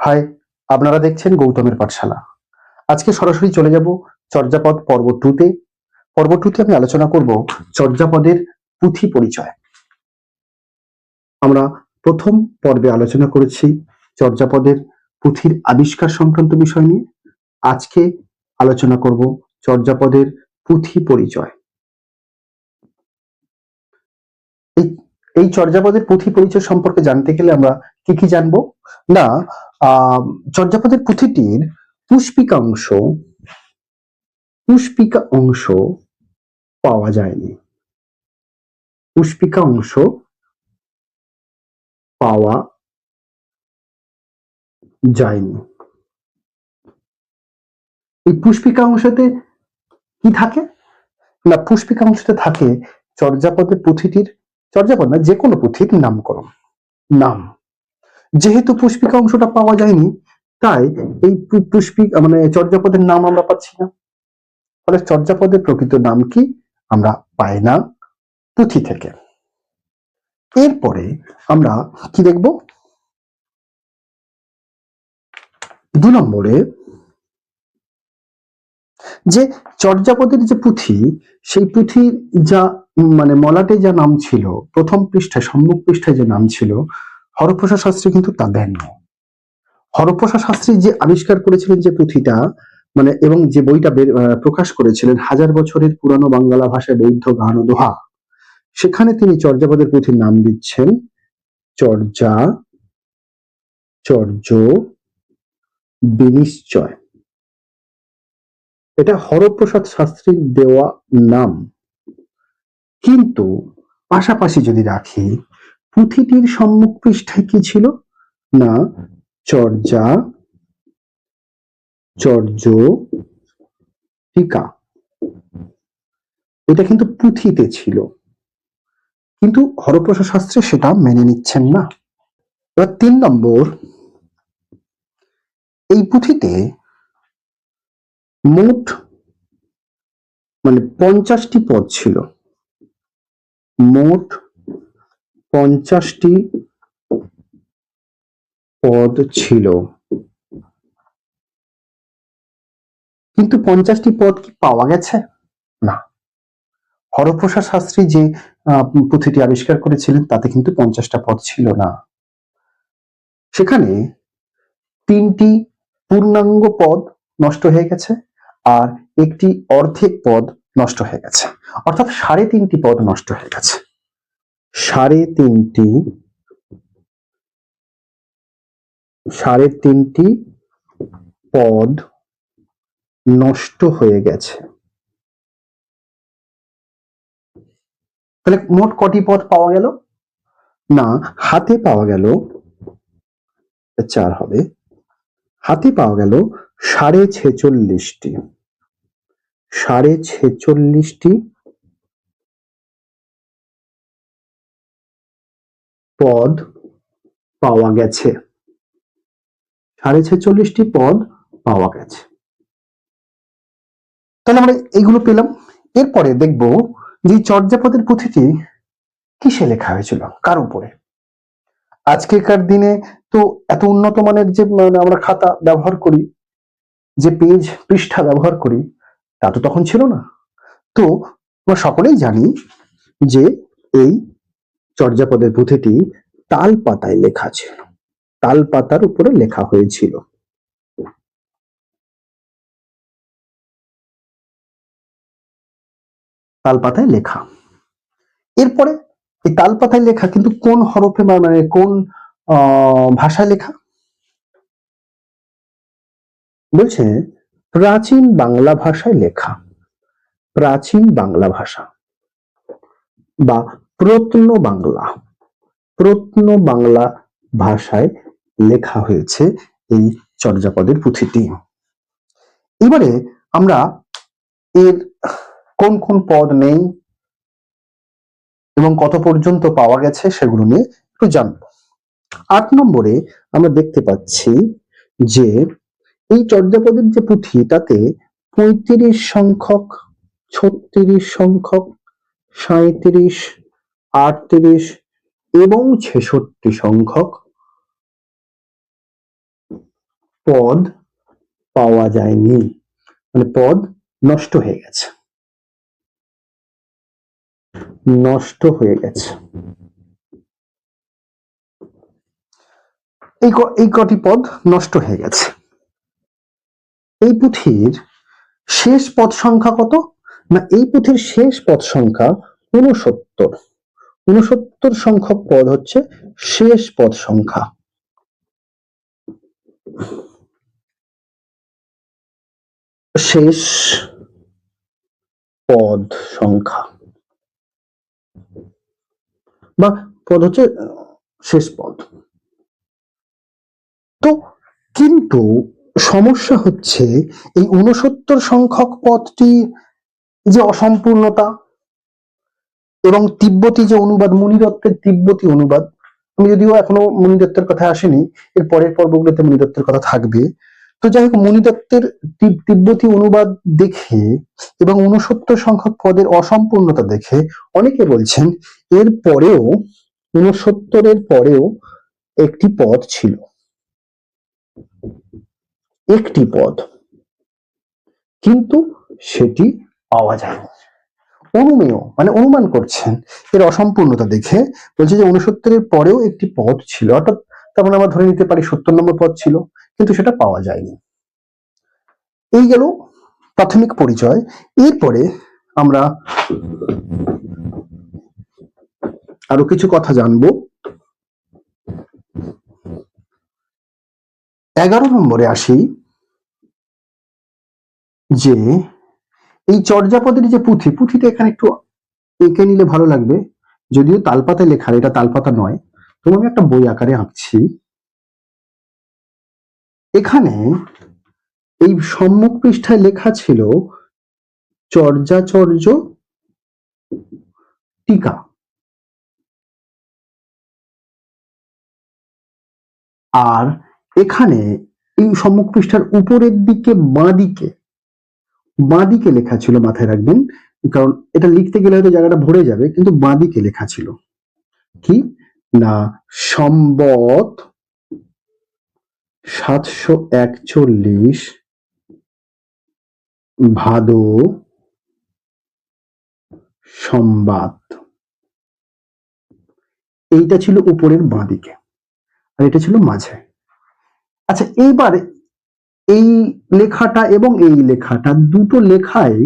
High, আপনারা দেখছেন গৌতমের পাঠশালা। আজকে সরাসরি চলে যাব চর্যাপদ পর্ব 2 তে। পর্ব 2 তে আমি আলোচনা করব চর্যাপদের পুঁথি পরিচয়। আমরা প্রথম পর্বে আলোচনা করেছি চর্যাপদের পুঁথির আবিষ্কার সংক্রান্ত বিষয় নিয়ে। আজকে আলোচনা করব চর্যাপদের পুঁথি পরিচয়। এই চর্যাপদের পুঁথি পরিচয় সম্পর্কে জানতে গেলে আমরা কি জানবো না, চর্যাপদের পুঁথিটির পুষ্পিকা অংশ পাওয়া যায়নি। পুষ্পিকা অংশ পাওয়া যায়নি। এই পুষ্পিকা অংশতে কি থাকে না, পুষ্পিকা অংশতে থাকে চর্যাপদের পুঁথিটির, চর্যাপদ না যে কোনো পুঁথির নামকরণ, নাম। যেহেতু পুষ্পিকা অংশটা পাওয়া যায়নি, তাই এই মানে চর্যাপদের নাম আমরা পাচ্ছি না। ফলে চর্যাপদের প্রকৃত নাম কি আমরা পাই না পুঁথি থেকে। এরপরে আমরা কি দেখব, 2 নম্বরে যে চর্যাপদের যে পুঁথি, সেই পুঁথির যা মানে মলাটে যা নাম ছিল, প্রথম পৃষ্ঠায় সম্মুখ পৃষ্ঠায় যে নাম ছিল, হরপ্রসাদ শাস্ত্রী কিন্তু তা দেননি। হরপ্রসাদ শাস্ত্রী যে আবিষ্কার করেছিলেন যে পুঁথিটা, মানে এবং যে বইটা প্রকাশ করেছিলেন 1000 বছরের পুরানো বাংলা ভাষায় বৌদ্ধ গান ও দোহা, সেখানে তিনি চর্যাপদের পুঁথির নাম দিচ্ছেন চর্য বিনিশ্চয়। এটা হরপ্রসাদ শাস্ত্রীর দেওয়া নাম। কিন্তু পাশাপাশি যদি রাখি, পুঁথিটির সম্মুখ পৃষ্ঠায় কি ছিল না, চর্য টিকা। এটা কিন্তু পুঁথিতে ছিল, কিন্তু হরপ্রসাদ শাস্ত্রী সেটা মেনে নিচ্ছেন না। এবার 3 নম্বর, এই পুঁথিতে মোট মানে 50টি পদ ছিল, মোট 50টি পদ ছিল। কিন্তু 50টি পদ কি পাওয়া গেছে? না। হরপ্রসাদ শাস্ত্রী যে পুঁথিটি আবিষ্কার করেছিলেন তাতে কিন্তু 50টা পদ ছিল না। সেখানে 3টি পূর্ণাঙ্গ পদ নষ্ট হয়ে গেছে আর একটি অর্ধেক পদ নষ্ট হয়ে গেছে, অর্থাৎ 3.5টি পদ নষ্ট হয়ে গেছে। 3.5টি পদ নষ্ট হয়ে গেছে। তাহলে মোট কটি পদ পাওয়া গেল না, হাতে পাওয়া গেল 4 হবে, হাতে পাওয়া গেল 46.5টি, 46.5টি পদ পাওয়া গেছে। 46.5টি পদ পাওয়া গেছে। তাহলে আমরা এইগুলো পেলাম। এরপরে দেখব যে চর্যাপদের পুঁথিটি কিসে লেখা হয়েছিল, কার উপরে। আজকেকার দিনে তো এত উন্নত মানের যে আমরা খাতা ব্যবহার করি, যে পেজ পৃষ্ঠা ব্যবহার করি, তা তো তখন ছিল না। তো আমরা সকলেই জানি যে এই চর্যাপদের পুঁথিটি তাল পাতায় লেখা ছিল, তাল পাতার উপরে লেখা হয়েছিল। তাল পাতায় লেখা। এরপরে এই তাল পাতায় লেখা কিন্তু কোন হরফে মানে কোন ভাষায় লেখা বলছে, প্রাচীন বাংলা ভাষায় লেখা। প্রাচীন বাংলা ভাষা বা প্রত্ন বাংলা ভাষায় লেখা হয়েছে এই চর্যাপদের পুঁথিটি। এবারে আমরা এর কোন কোন পদ নেই এবং কত পর্যন্ত পাওয়া গেছে সেগুলো নিয়ে একটু জানবো। 8 নম্বরে আমরা দেখতে পাচ্ছি যে এই চর্যাপদের যে পুঁথি, তাতে 35 সংখ্যক, 36 সংখ্যক, 37, 38 এবং 66 সংখ্যক পদ পাওয়া যায়নি, মানে পদ নষ্ট হয়ে গেছে, নষ্ট হয়ে গেছে। এই কটি পদ নষ্ট হয়ে গেছে। এই পুঁথির শেষ পদ সংখ্যা কত? না, এই পুঁথির শেষ পদ সংখ্যা 69। 69 সংখ্যক পদ হচ্ছে শেষ পদ সংখ্যা। শেষ পদ সংখ্যা বা পদ হচ্ছে শেষ পদ। তো কিন্তু সমস্যা হচ্ছে এই 69 সংখ্যক পদটি যে অসম্পূর্ণতা এবং তিব্বতী যে অনুবাদ, মুনিদত্তের তিব্বতী অনুবাদ, আমি যদিও এখনো মুনিদত্তের কথা আসেনি, এর পরের পর্বগুলোতে মুনিদত্তের কথা থাকবে। তো যাই হোক, মুনিদত্তের তিব্বতী অনুবাদ দেখে এবং 69 সংখ্যক পদের অসম্পূর্ণতা দেখে অনেকে বলছেন এর পরেও 69-এর পরেও একটি পদ ছিল, একটি পদ, কিন্তু সেটি পাওয়া যায়নি। অনুমেয় মানে অনুমান করছেন এর অসম্পূর্ণতা দেখে, বলছে যে 69-এর পরেও একটি পদ ছিল, অর্থাৎ তেমন আমরা ধরে নিতে পারি 70 নম্বর পদ ছিল, কিন্তু সেটা পাওয়া যায়নি। এই গেল প্রাথমিক পরিচয়। এরপরে আমরা আরো কিছু কথা জানবো। 11 নম্বরে আসি, যে এই চর্যাপদের যে পুঁথিটা এখানে একটু এঁকে নিলে ভালো লাগবে, যদিও তালপাতায় লেখা, এটা তালপাতা নয়, তো আমি একটা বই আকারে আঁকছি। এখানে এই সম্মুখ পৃষ্ঠায় লেখা ছিল চর্যাচর্য টিকা, আর এখানে এই সম্মুখ পৃষ্ঠার উপরের দিকে বাঁ দিকে লেখা ছিল, মাথায় রাখবেন, কারণ এটা লিখতে গেলে হয়তো জায়গাটা ভরে যাবে, কিন্তু বাঁ দিকে লেখা ছিল কি না, সম্বত 741 ভাদো সংবাদ। এইটা ছিল উপরের বাঁ দিকে আর এটা ছিল মাঝে। আচ্ছা, এইবার এই লেখাটা এবং এই লেখাটা দুটো লেখাই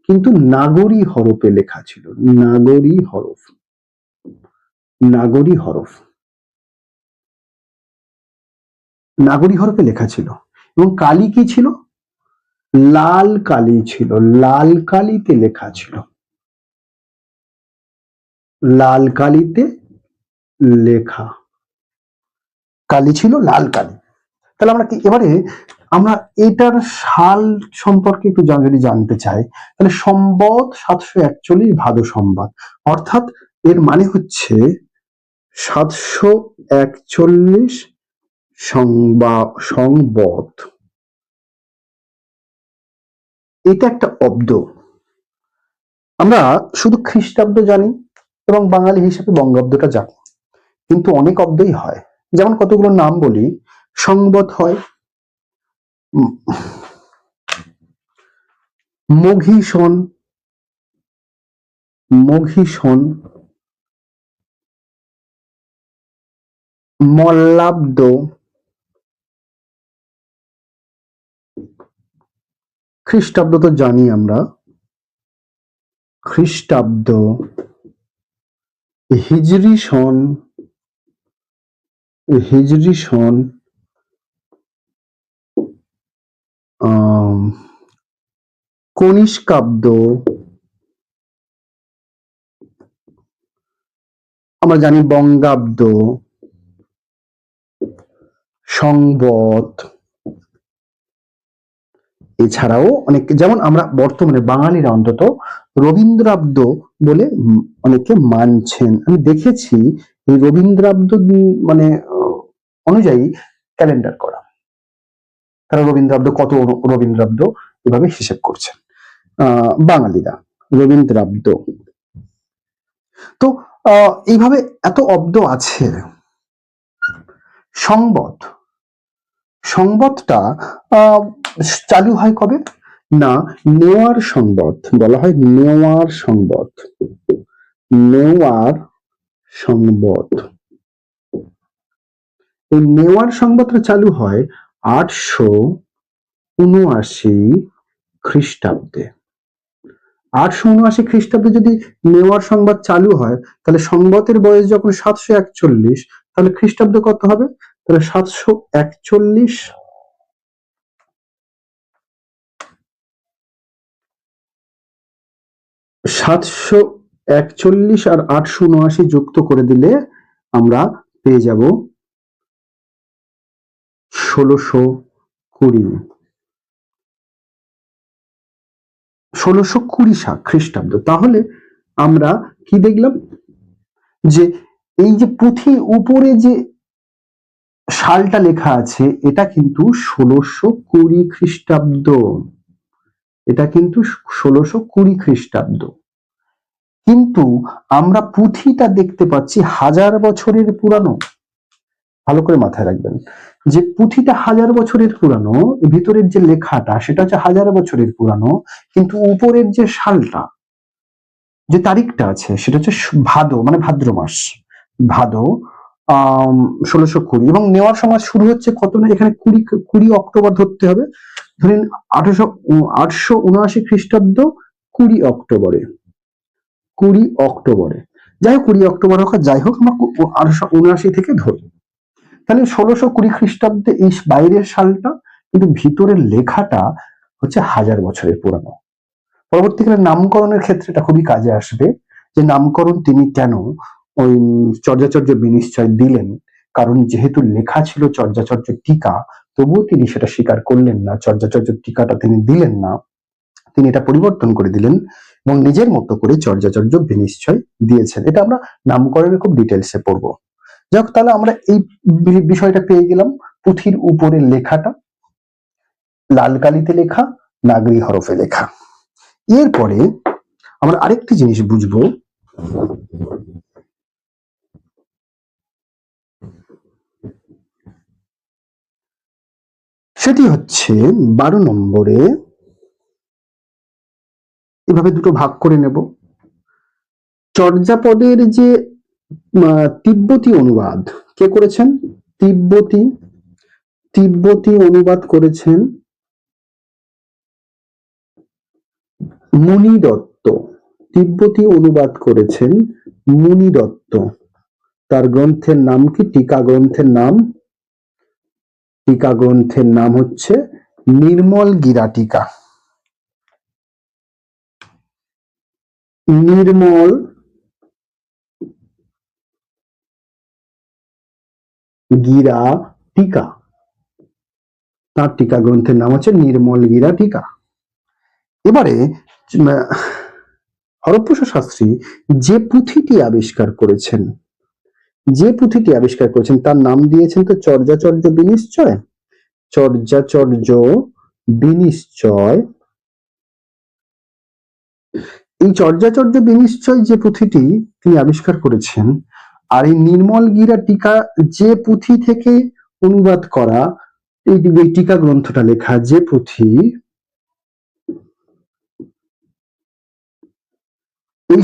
কিন্তু নাগরী হরফে লেখা ছিল, নাগরী হরফ, নাগরী হরফ, নাগরী হরফে লেখা ছিল। এবং কালি কি ছিল? লাল কালি ছিল, লাল কালিতে লেখা ছিল, লাল কালিতে লেখা, কালি ছিল লাল কালি। তাহলে আমরা কি এবারে আমরা এটার সাল সম্পর্কে একটু যদি জানতে চাই, তাহলে সম্বত 741 ভাদো সংবাদ, অর্থাৎ এর মানে হচ্ছে 741 সংবত। এটা একটা অব্দ। আমরা শুধু খ্রিস্টাব্দ জানি এবং বাঙালি হিসেবে বঙ্গাব্দটা জানি, কিন্তু অনেক অব্দই হয়। যেমন কতগুলো নাম বলি, সংবত হয়, মঘিশন, মঘিশন, মল্লাব্দ, খ্রিস্টাব্দ তো জানি আমরা, খ্রিস্টাব্দ, হিজরি সন, হিজরি সন, কনিষ্কাব্দ, আমরা জানি বঙ্গাব্দ, সংবত, এছাড়াও অনেক, যেমন আমরা বর্তমানে বাঙালিরা অন্তত রবীন্দ্রাব্দ বলে অনেকে মানছেন। আমি দেখেছি এই রবীন্দ্রাব্দ মানে অনুযায়ী ক্যালেন্ডার করা, তারা রবীন্দ্রাব্দ কত রবীন্দ্রাব্দ এভাবে হিসেব করছেন বাঙালিরা, রবীন্দ্রাব্দ। তো এইভাবে এত অব্দ আছে। সংবত, সংবতটা চালু হয় কবে না, নেওয়ার সংবত বলা হয়, নেওয়ার সংবত, নেওয়ার সংবত। এই নেওয়ার সংবতটা চালু হয় 879 খ্রিস্টাব্দে। 879 খ্রিস্টাব্দে যদি নেওয়ার সংবাদ চালু হয়, তাহলে সংবতের বয়স যখন 741, তাহলে খ্রিস্টাব্দ কত হবে? তাহলে 741, 741 আর 879 যুক্ত করে দিলে আমরা পেয়ে যাব 1620, 1620 খ্রিস্টাব্দ। তাহলে আমরা কি দেখলাম, যে এই যে পুঁথির উপরে যে সালটা লেখা আছে, এটা কিন্তু 1620 খ্রিস্টাব্দ, এটা কিন্তু 1620 খ্রিস্টাব্দ। কিন্তু আমরা পুঁথিটা দেখতে পাচ্ছি 1000 বছরের পুরানো। ভালো করে মাথায় রাখবেন যে পুঁথিটা 1000 বছরের পুরানো, ভিতরের যে লেখাটা সেটা হচ্ছে 1000 বছরের পুরানো, কিন্তু উপরের যে সালটা, যে তারিখটা আছে, সেটা হচ্ছে ভাদো, মানে ভাদ্র মাস, ভাদো 1620। এবং নেওয়ার সময় শুরু হচ্ছে কত না, এখানে 20 অক্টোবর ধরতে হবে, ধরেন 879 খ্রিস্টাব্দ 20 অক্টোবরে, 20 অক্টোবরে, যাই হোক 20 অক্টোবর হোক, যাই হোক আমরা 879 থেকে ধরি। তাহলে 1620 খ্রিস্টাব্দে এই বাইরের সালটা, কিন্তু ভিতরের লেখাটা হচ্ছে 1000 বছরের পুরানো। পরবর্তীকালে নামকরণের ক্ষেত্রে এটা খুবই কাজে আসবে, যে নামকরণ তিনি কেন ওই চর্যাচর্য বিনিশ্চয় দিলেন, কারণ যেহেতু লেখা ছিল চর্যাচর্য টিকা, তবুও তিনি সেটা স্বীকার করলেন না, চর্যাচর্য টিকাটা তিনি দিলেন না, তিনি এটা পরিবর্তন করে দিলেন এবং নিজের মতো করে চর্যাচর্য বিনিশ্চয় দিয়েছেন। এটা আমরা নামকরণের খুব ডিটেলসে পড়বো। যাই হোক, তাহলে আমরা এই বিষয়টা পেয়ে গেলাম, পুঁথির উপরের লেখাটা লাল কালিতে লেখা, নাগরি হরফে লেখা। এরপরে আমরা আরেকটি জিনিস বুঝবো, সেটি হচ্ছে 12 নম্বরে এভাবে দুটো ভাগ করে নেব। চর্যাপদের যে তিব্বতী অনুবাদ কে করেছেন? তিব্বতী অনুবাদ করেছেন মুনি দত্ত। তিব্বতী অনুবাদ করেছেন মুনি দত্ত। তার গ্রন্থের নাম কি? টিকা গ্রন্থের নাম, টিকা গ্রন্থের নাম হচ্ছে নির্মল গীরা টিকা। নির্মল গীরা টিকা, তার টিকা গ্রন্থের নাম হচ্ছে নির্মল গীরা টিকা। এবারে হরপ্রসাদ শাস্ত্রী যে পুঁথিটি আবিষ্কার করেছেন, তার নাম দিয়েছেন তো চর্যাচর্য বিনিশ্চয়। চর্যাচর্য বিনিশ্চয়, এই চর্যাচর্য বিনিশ্চয় যে পুঁথিটি তিনি আবিষ্কার করেছেন, আর এই নির্মল গীরা টিকা যে পুঁথি থেকে অনুবাদ করা, এই টিকা গ্রন্থটা লেখা যে পুঁথি,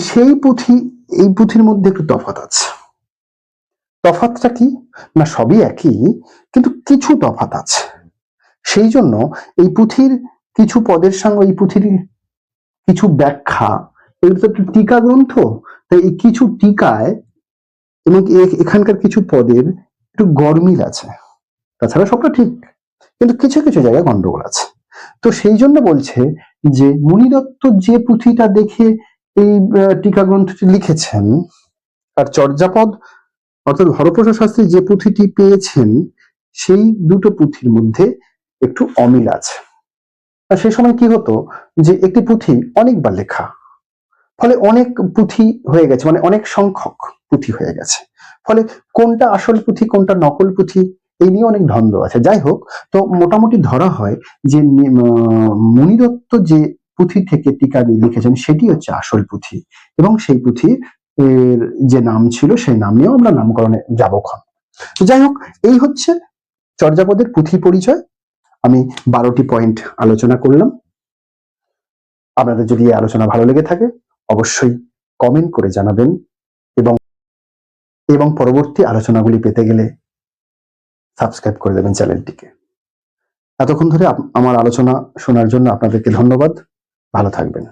সেই পুঁথি, এই পুঁথির মধ্যে একটু তফাৎ আছে। তফাৎটা কি না, সবই একই, কিন্তু কিছু তফাৎ আছে। সেই জন্য এই পুঁথির কিছু পদের সঙ্গে এই পুঁথির কিছু ব্যাখ্যা, এগুলো তো একটু টিকা গ্রন্থ, তাই এই কিছু টিকায় এবং এখানকার কিছু পদের একটু গরমিল আছে, তাছাড়া সবটা ঠিক, কিন্তু কিছু কিছু জায়গায় গন্ডগোল আছে। তো সেই জন্য বলছে যে মুনিদত্ত যে পুঁথিটা দেখে এই টিকা গ্রন্থটি লিখেছেন, আর চর্যাপদ অর্থাৎ হরপ্রসাদ শাস্ত্রী যে পুঁথিটি পেয়েছেন, সেই দুটো পুঁথির মধ্যে একটু অমিল আছে। আর সেই সময় কি হতো, যে একটি পুঁথি অনেকবার লেখা, ফলে অনেক পুঁথি হয়ে গেছে, মানে অনেক সংখ্যক পুঁথি হয়ে গেছে, ফলে কোনটা আসল পুঁথি কোনটা নকল পুঁথি এই নিয়ে অনেক দ্বন্দ্ব আছে। যাই হোক, তো মোটামুটি ধরা হয় যে মুনিদত্ত যে পুঁথি থেকে টিকা লিখেছেন সেটি হচ্ছে আসল পুঁথি, এবং সেই পুঁথির যে নাম ছিল সেই নাম নিয়েও আমরা নামকরণে যাবক্ষণ। যাই হোক, এই হচ্ছে চর্যাপদের পুঁথি পরিচয় আমি 12টি পয়েন্ট আলোচনা করলাম। আপনাদের যদি এই আলোচনা ভালো লেগে থাকে অবশ্যই কমেন্ট করে জানাবেন এবং পরবর্তী আলোচনাগুলি পেতে গেলে সাবস্ক্রাইব করে দেবেন চ্যানেলটিকে। এতক্ষণ ধরে আমার আলোচনা শোনার জন্য আপনাদেরকে ধন্যবাদ। ভালো থাকবেন।